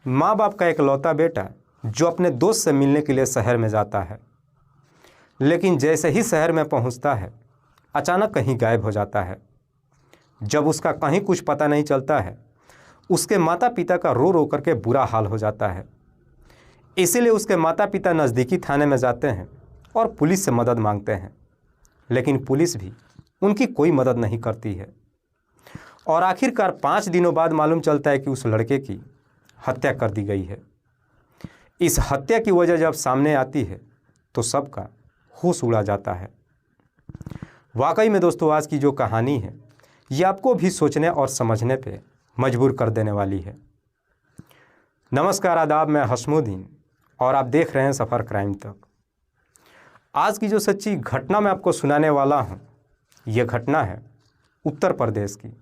माँ बाप का इकलौता बेटा जो अपने दोस्त से मिलने के लिए शहर में जाता है, लेकिन जैसे ही शहर में पहुंचता है अचानक कहीं गायब हो जाता है। जब उसका कहीं कुछ पता नहीं चलता है, उसके माता पिता का रो रो करके बुरा हाल हो जाता है। इसीलिए उसके माता पिता नज़दीकी थाने में जाते हैं और पुलिस से मदद मांगते हैं, लेकिन पुलिस भी उनकी कोई मदद नहीं करती है। और आखिरकार 5 दिनों बाद मालूम चलता है कि उस लड़के की हत्या कर दी गई है। इस हत्या की वजह जब सामने आती है तो सबका होश उड़ा जाता है। वाकई में दोस्तों, आज की जो कहानी है ये आपको भी सोचने और समझने पे मजबूर कर देने वाली है। नमस्कार, आदाब, मैं हसमुद्दीन और आप देख रहे हैं सफ़र क्राइम तक। आज की जो सच्ची घटना मैं आपको सुनाने वाला हूँ, ये घटना है उत्तर प्रदेश की।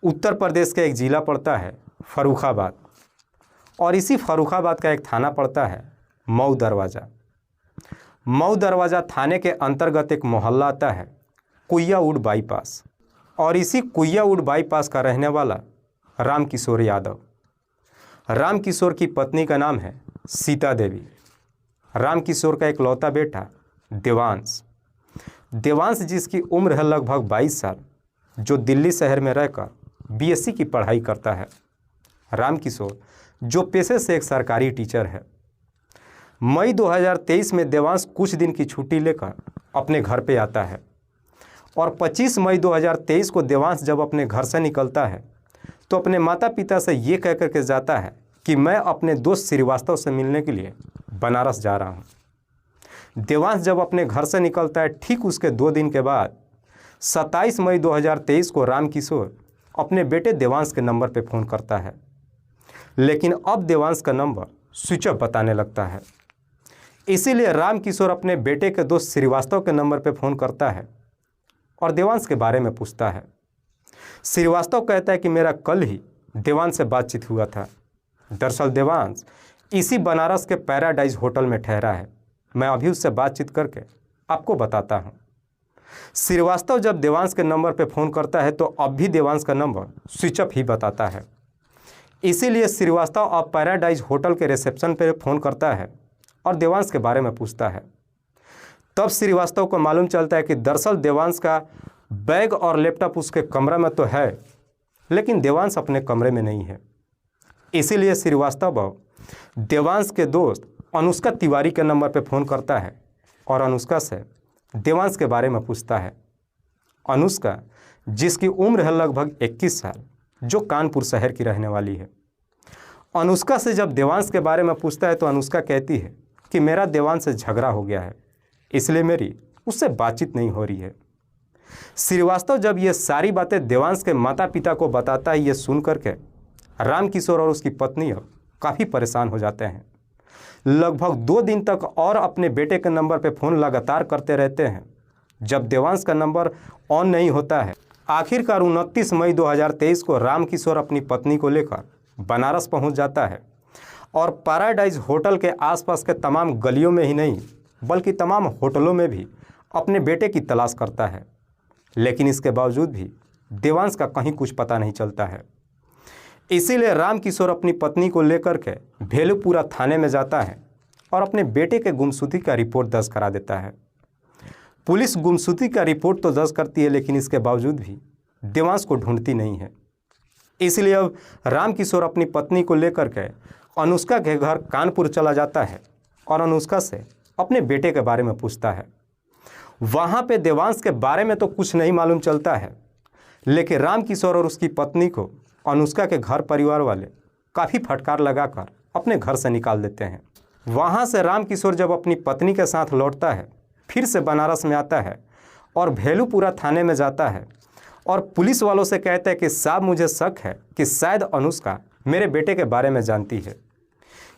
उत्तर प्रदेश का एक ज़िला पड़ता है फर्रुखाबाद और इसी फर्रुखाबाद का एक थाना पड़ता है मऊ दरवाज़ा। मऊ दरवाज़ा थाने के अंतर्गत एक मोहल्ला आता है कुइयाउड बाईपास, और इसी कुइयाउड बाईपास का रहने वाला राम किशोर यादव। राम किशोर की पत्नी का नाम है सीता देवी। राम किशोर का इकलौता बेटा देवांश जिसकी उम्र है लगभग 22 साल, जो दिल्ली शहर में रहकर बीएससी की पढ़ाई करता है। राम किशोर जो पेशे से एक सरकारी टीचर है। मई 2023 में देवांश कुछ दिन की छुट्टी लेकर अपने घर पे आता है और 25 मई 2023 को देवांश जब अपने घर से निकलता है तो अपने माता पिता से ये कह कर के जाता है कि मैं अपने दोस्त श्रीवास्तव से मिलने के लिए बनारस जा रहा हूँ। देवांश जब अपने घर से निकलता है, ठीक उसके 2 दिन के बाद 27 मई 2023 को राम किशोर अपने बेटे देवांश के नंबर पर फ़ोन करता है, लेकिन अब देवांश का नंबर स्विच ऑफ बताने लगता है। इसीलिए राम किशोर अपने बेटे के दोस्त श्रीवास्तव के नंबर पर फ़ोन करता है और देवांश के बारे में पूछता है। श्रीवास्तव कहता है कि मेरा कल ही देवांश से बातचीत हुआ था। दरअसल देवांश इसी बनारस के पैराडाइज होटल में ठहरा है। मैं अभी उससे बातचीत करके आपको बताता हूँ। श्रीवास्तव जब देवांश के नंबर पर फ़ोन करता है तो अब भी देवांश का नंबर स्विच ऑफ ही बताता है। इसीलिए श्रीवास्तव अब पैराडाइज होटल के रिसेप्शन पर फ़ोन करता है और देवांश के बारे में पूछता है। तब श्रीवास्तव को मालूम चलता है कि दरअसल देवांश का बैग और लैपटॉप उसके कमरे में तो है, लेकिन देवांश अपने कमरे में नहीं है। इसीलिए श्रीवास्तव देवांश के दोस्त अनुष्का तिवारी के नंबर पर फ़ोन करता है और अनुष्का से देवांश के बारे में पूछता है। अनुष्का जिसकी उम्र है लगभग 21 साल, जो कानपुर शहर की रहने वाली है। अनुष्का से जब देवांश के बारे में पूछता है तो अनुष्का कहती है कि मेरा देवांश से झगड़ा हो गया है, इसलिए मेरी उससे बातचीत नहीं हो रही है। श्रीवास्तव जब ये सारी बातें देवांश के माता पिता को बताता है, ये सुन करके राम किशोर और उसकी पत्नी अब काफ़ी परेशान हो जाते हैं। लगभग 2 दिन तक और अपने बेटे के नंबर पर फ़ोन लगातार करते रहते हैं। जब देवांश का नंबर ऑन नहीं होता है, आखिरकार 29 मई 2023 को राम किशोर अपनी पत्नी को लेकर बनारस पहुंच जाता है और पैराडाइज होटल के आसपास के तमाम गलियों में ही नहीं बल्कि तमाम होटलों में भी अपने बेटे की तलाश करता है, लेकिन इसके बावजूद भी देवांश का कहीं कुछ पता नहीं चलता है। इसीलिए राम किशोर अपनी पत्नी को लेकर के भेलूपुरा थाने में जाता है और अपने बेटे के गुमशुदगी का रिपोर्ट दर्ज करा देता है। पुलिस गुमशुदगी का रिपोर्ट तो दर्ज करती है, लेकिन इसके बावजूद भी देवांश को ढूंढती नहीं है। इसलिए अब राम किशोर अपनी पत्नी को लेकर के अनुष्का के घर कानपुर चला जाता है और अनुष्का से अपने बेटे के बारे में पूछता है। वहाँ पे देवांश के बारे में तो कुछ नहीं मालूम चलता है, लेकिन राम किशोर और उसकी पत्नी को अनुष्का के घर परिवार वाले काफ़ी फटकार लगाकर अपने घर से निकाल देते हैं। वहाँ से राम किशोर जब अपनी पत्नी के साथ लौटता है, फिर से बनारस में आता है और भेलूपुरा थाने में जाता है और पुलिस वालों से कहता है कि साहब, मुझे शक है कि शायद अनुष्का मेरे बेटे के बारे में जानती है,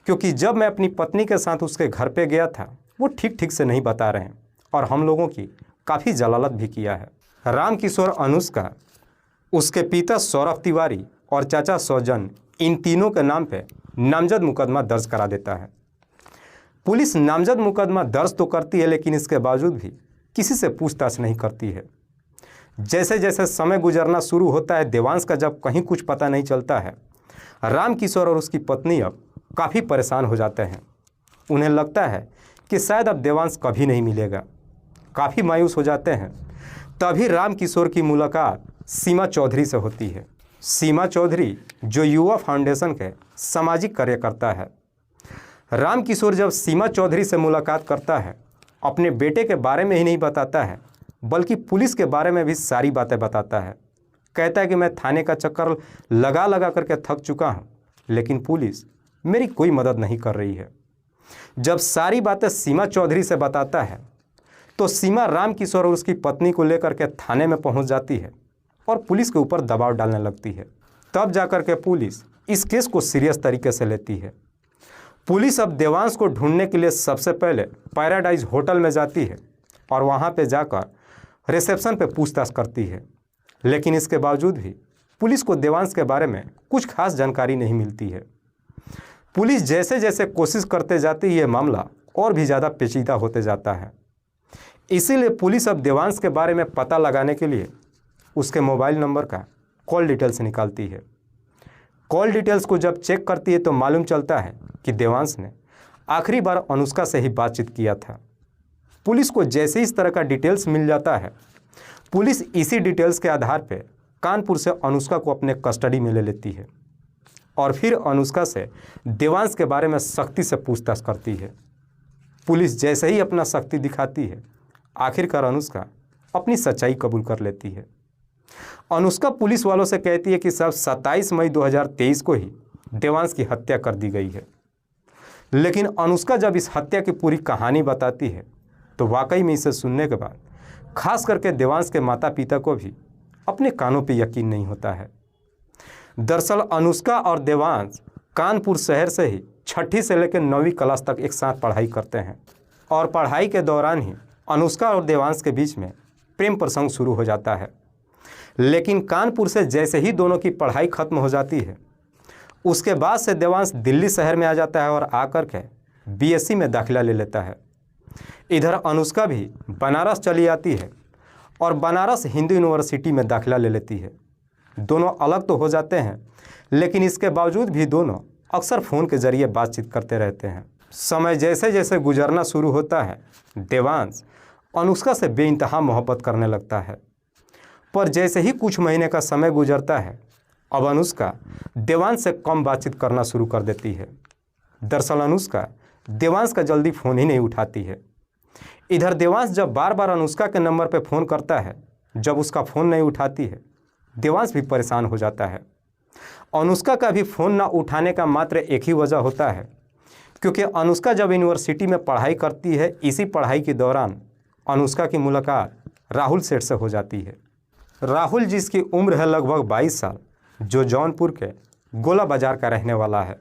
क्योंकि जब मैं अपनी पत्नी के साथ उसके घर पे गया था वो ठीक से नहीं बता रहे हैं और हम लोगों की काफ़ी जलालत भी किया है। राम किशोर अनुष्का, उसके पिता सौरभ तिवारी और चाचा सौजन, इन तीनों के नाम पे नामजद मुकदमा दर्ज करा देता है। पुलिस नामजद मुकदमा दर्ज तो करती है, लेकिन इसके बावजूद भी किसी से पूछताछ नहीं करती है। जैसे जैसे समय गुजरना शुरू होता है, देवांश का जब कहीं कुछ पता नहीं चलता है, रामकिशोर और उसकी पत्नी अब काफ़ी परेशान हो जाते हैं। उन्हें लगता है कि शायद अब देवांश कभी नहीं मिलेगा। काफ़ी मायूस हो जाते हैं। तभी रामकिशोर की मुलाकात सीमा चौधरी से होती है। सीमा चौधरी जो युवा फाउंडेशन के सामाजिक कार्यकर्ता है। रामकिशोर जब सीमा चौधरी से मुलाकात करता है, अपने बेटे के बारे में ही नहीं बताता है बल्कि पुलिस के बारे में भी सारी बातें बताता है। कहता है कि मैं थाने का चक्कर लगा लगा करके थक चुका हूँ, लेकिन पुलिस मेरी कोई मदद नहीं कर रही है। जब सारी बातें सीमा चौधरी से बताता है तो सीमा रामकिशोर और उसकी पत्नी को लेकर के थाने में पहुंच जाती है और पुलिस के ऊपर दबाव डालने लगती है। तब जाकर के पुलिस इस केस को सीरियस तरीके से लेती है। पुलिस अब देवांश को ढूंढने के लिए सबसे पहले पैराडाइज होटल में जाती है और वहां पे जाकर रिसेप्शन पे पूछताछ करती है, लेकिन इसके बावजूद भी पुलिस को देवांश के बारे में कुछ खास जानकारी नहीं मिलती है। पुलिस जैसे जैसे कोशिश करते जाती है, ये मामला और भी ज़्यादा पेचीदा होते जाता है। इसीलिए पुलिस अब देवांश के बारे में पता लगाने के लिए उसके मोबाइल नंबर का कॉल डिटेल्स निकालती है। कॉल डिटेल्स को जब चेक करती है तो मालूम चलता है कि देवांश ने आखिरी बार अनुष्का से ही बातचीत किया था। पुलिस को जैसे इस तरह का डिटेल्स मिल जाता है, पुलिस इसी डिटेल्स के आधार पर कानपुर से अनुष्का को अपने कस्टडी में ले लेती है और फिर अनुष्का से देवांश के बारे में सख्ती से पूछताछ करती है। पुलिस जैसे ही अपना शक्ति दिखाती है, आखिरकार अनुष्का अपनी सच्चाई कबूल कर लेती है। अनुष्का पुलिस वालों से कहती है कि सब 27 मई 2023 को ही देवांश की हत्या कर दी गई है। लेकिन अनुष्का जब इस हत्या की पूरी कहानी बताती है तो वाकई में इसे सुनने के बाद खास करके देवांश के माता पिता को भी अपने कानों पे यकीन नहीं होता है। दरअसल अनुष्का और देवांश कानपुर शहर से ही 6ठी से लेकर 9वीं क्लास तक एक साथ पढ़ाई करते हैं और पढ़ाई के दौरान ही अनुष्का और देवांश के बीच में प्रेम प्रसंग शुरू हो जाता है। लेकिन कानपुर से जैसे ही दोनों की पढ़ाई खत्म हो जाती है, उसके बाद से देवांश दिल्ली शहर में आ जाता है और आकर के बीएससी में दाखिला ले लेता है। इधर अनुष्का भी बनारस चली आती है और बनारस हिंदू यूनिवर्सिटी में दाखिला ले लेती है। दोनों अलग तो हो जाते हैं, लेकिन इसके बावजूद भी दोनों अक्सर फ़ोन के ज़रिए बातचीत करते रहते हैं। समय जैसे जैसे गुजरना शुरू होता है, देवांश अनुष्का से बेइंतहा मोहब्बत करने लगता है। पर जैसे ही कुछ महीने का समय गुजरता है, अब अनुष्का देवांश से कम बातचीत करना शुरू कर देती है। दरअसल अनुष्का देवांश का जल्दी फ़ोन ही नहीं उठाती है। इधर देवांश जब बार बार अनुष्का के नंबर पर फ़ोन करता है, जब उसका फ़ोन नहीं उठाती है, देवांश भी परेशान हो जाता है। अनुष्का का भी फ़ोन ना उठाने का मात्र एक ही वजह होता है, क्योंकि अनुष्का जब यूनिवर्सिटी में पढ़ाई करती है, इसी पढ़ाई के दौरान अनुष्का की मुलाकात राहुल सेठ से हो जाती है। राहुल जिसकी उम्र है लगभग 22 साल, जो जौनपुर के गोला बाजार का रहने वाला है।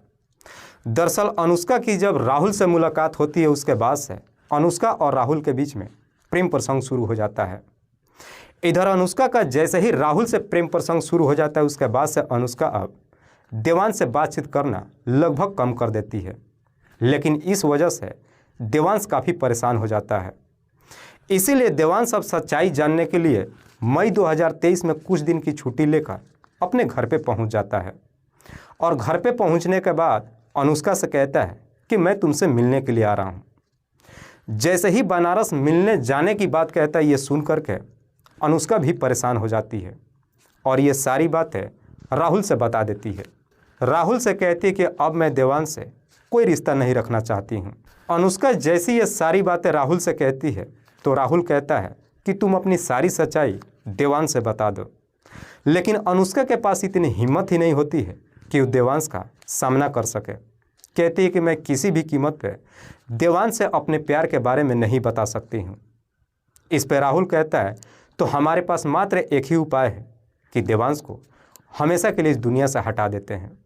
दरअसल अनुष्का की जब राहुल से मुलाकात होती है, उसके बाद से अनुष्का और राहुल के बीच में प्रेम प्रसंग शुरू हो जाता है। इधर अनुष्का का जैसे ही राहुल से प्रेम प्रसंग शुरू हो जाता है, उसके बाद से अनुष्का अब देवांश से बातचीत करना लगभग कम कर देती है। लेकिन इस वजह से देवांश काफ़ी परेशान हो जाता है। इसीलिए देवांश अब सच्चाई जानने के लिए मई 2023 में कुछ दिन की छुट्टी लेकर अपने घर पे पहुंच जाता है और घर पे पहुंचने के बाद अनुष्का से कहता है कि मैं तुमसे मिलने के लिए आ रहा हूं। जैसे ही बनारस मिलने जाने की बात कहता है, ये सुन करके अनुष्का भी परेशान हो जाती है और ये सारी बातें राहुल से बता देती है। राहुल से कहती है कि अब मैं देवांश से कोई रिश्ता नहीं रखना चाहती हूँ। अनुष्का जैसी ये सारी बातें राहुल से कहती है तो राहुल कहता है कि तुम अपनी सारी सच्चाई देवांश से बता दो। लेकिन अनुष्का के पास इतनी हिम्मत ही नहीं होती है कि वो देवांश का सामना कर सके। कहती है कि मैं किसी भी कीमत पर देवांश से अपने प्यार के बारे में नहीं बता सकती हूँ। इस पर राहुल कहता है तो हमारे पास मात्र एक ही उपाय है कि देवांश को हमेशा के लिए इस दुनिया से हटा देते हैं।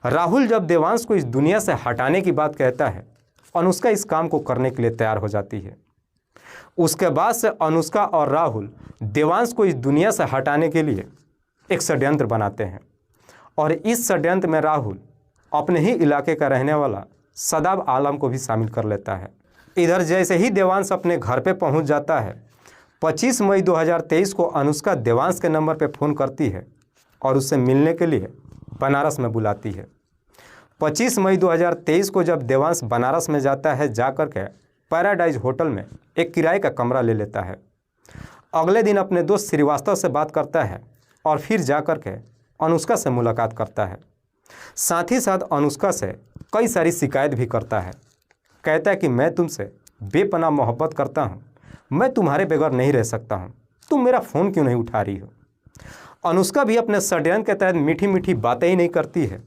राहुल जब देवांश को इस दुनिया से हटाने की बात कहता है, अनुष्का इस काम को करने के लिए तैयार हो जाती है। उसके बाद से अनुष्का और राहुल देवांश को इस दुनिया से हटाने के लिए एक षड्यंत्र बनाते हैं और इस षड्यंत्र में राहुल अपने ही इलाके का रहने वाला सदाब आलम को भी शामिल कर लेता है। इधर जैसे ही देवांश अपने घर पे पहुंच जाता है, 25 मई 2023 को अनुष्का देवांश के नंबर पे फ़ोन करती है और उससे मिलने के लिए बनारस में बुलाती है। 25 मई 2023 को जब देवांश बनारस में जाता है, जाकर के पैराडाइज होटल में एक किराए का कमरा ले लेता है। अगले दिन अपने दोस्त श्रीवास्तव से बात करता है और फिर जाकर के अनुष्का से मुलाकात करता है। साथ ही साथ अनुष्का से कई सारी शिकायत भी करता है। कहता है कि मैं तुमसे बेपनाह मोहब्बत करता हूँ, मैं तुम्हारे बगैर नहीं रह सकता हूँ, तुम मेरा फ़ोन क्यों नहीं उठा रही हो। अनुष्का भी अपने षड्यंत्र के तहत मीठी मीठी बातें ही नहीं करती है,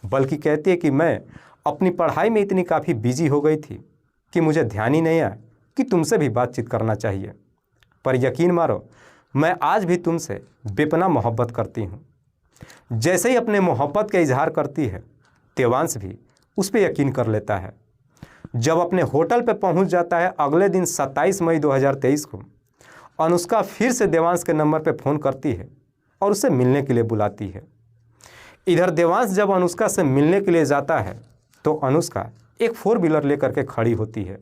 बल्कि कहती है कि मैं अपनी पढ़ाई में इतनी काफ़ी बिजी हो गई थी कि मुझे ध्यान ही नहीं आया कि तुमसे भी बातचीत करना चाहिए। पर यकीन मारो, मैं आज भी तुमसे बेपनाह मोहब्बत करती हूँ। जैसे ही अपने मोहब्बत का इजहार करती है, देवांश भी उस पर यकीन कर लेता है। जब अपने होटल पर पहुँच जाता है, अगले दिन 27 मई 2023 को अनुष्का फिर से देवांश के नंबर पर फ़ोन करती है और उसे मिलने के लिए बुलाती है। इधर देवांश जब अनुष्का से मिलने के लिए जाता है तो अनुष्का एक 4 व्हीलर लेकर के खड़ी होती है।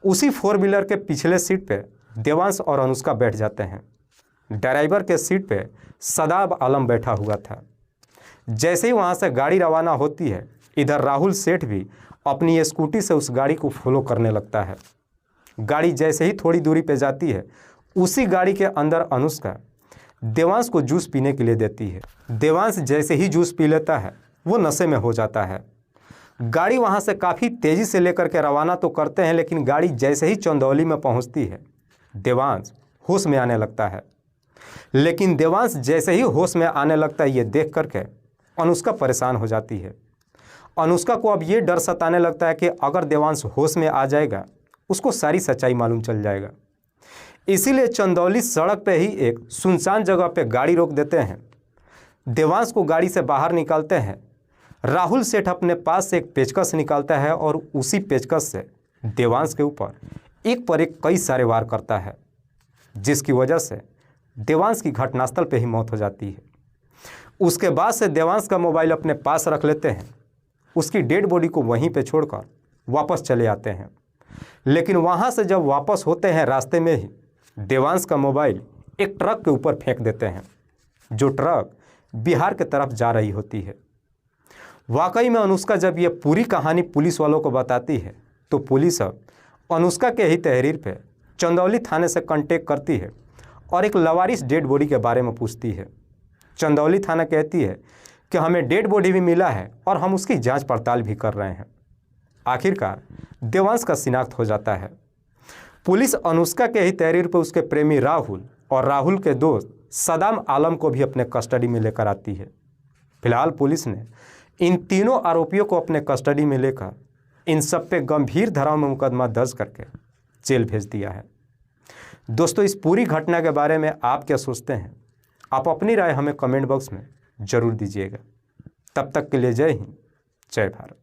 उसी 4 व्हीलर के पिछले सीट पे देवांश और अनुष्का बैठ जाते हैं। ड्राइवर के सीट पे सदाब आलम बैठा हुआ था। जैसे ही वहाँ से गाड़ी रवाना होती है, इधर राहुल सेठ भी अपनी स्कूटी से उस गाड़ी को फॉलो करने लगता है। गाड़ी जैसे ही थोड़ी दूरी पे जाती है, उसी गाड़ी के अंदर अनुष्का देवांश को जूस पीने के लिए देती है। देवांश जैसे ही जूस पी लेता है, वो नशे में हो जाता है। गाड़ी वहाँ से काफ़ी तेज़ी से लेकर के रवाना तो करते हैं, लेकिन गाड़ी जैसे ही चंदौली में पहुँचती है, देवांश होश में आने लगता है। लेकिन देवांश जैसे ही होश में आने लगता है, ये देख करके अनुष्का परेशान हो जाती है। अनुष्का को अब ये डर सताने लगता है कि अगर देवांश होश में आ जाएगा, उसको सारी सच्चाई मालूम चल जाएगा। इसीलिए चंदौली सड़क पे ही एक सुनसान जगह पे गाड़ी रोक देते हैं। देवांश को गाड़ी से बाहर निकालते हैं। राहुल सेठ अपने पास से एक पेचकस निकालता है और उसी पेचकस से देवांश के ऊपर एक पर एक कई सारे वार करता है, जिसकी वजह से देवांश की घटनास्थल पे ही मौत हो जाती है। उसके बाद से देवांश का मोबाइल अपने पास रख लेते हैं। उसकी डेड बॉडी को वहीं पे छोड़कर वापस चले आते हैं। लेकिन वहाँ से जब वापस होते हैं, रास्ते में ही देवांश का मोबाइल एक ट्रक के ऊपर फेंक देते हैं, जो ट्रक बिहार की तरफ जा रही होती है। वाकई में अनुष्का जब ये पूरी कहानी पुलिस वालों को बताती है, तो पुलिस अब अनुष्का के ही तहरीर पे चंदौली थाने से कांटेक्ट करती है और एक लवारिस डेड बॉडी के बारे में पूछती है। चंदौली थाना कहती है कि हमें डेड बॉडी भी मिला है और हम उसकी जांच पड़ताल भी कर रहे हैं। आखिरकार देवांश का शिनाख्त हो जाता है। पुलिस अनुष्का के ही तहरीर पर उसके प्रेमी राहुल और राहुल के दोस्त सदाम आलम को भी अपने कस्टडी में लेकर आती है। फिलहाल पुलिस ने इन तीनों आरोपियों को अपने कस्टडी में लेकर इन सब पे गंभीर धाराओं में मुकदमा दर्ज करके जेल भेज दिया है। दोस्तों, इस पूरी घटना के बारे में आप क्या सोचते हैं? आप अपनी राय हमें कमेंट बॉक्स में ज़रूर दीजिएगा। तब तक के लिए जय हिंद, जय भारत।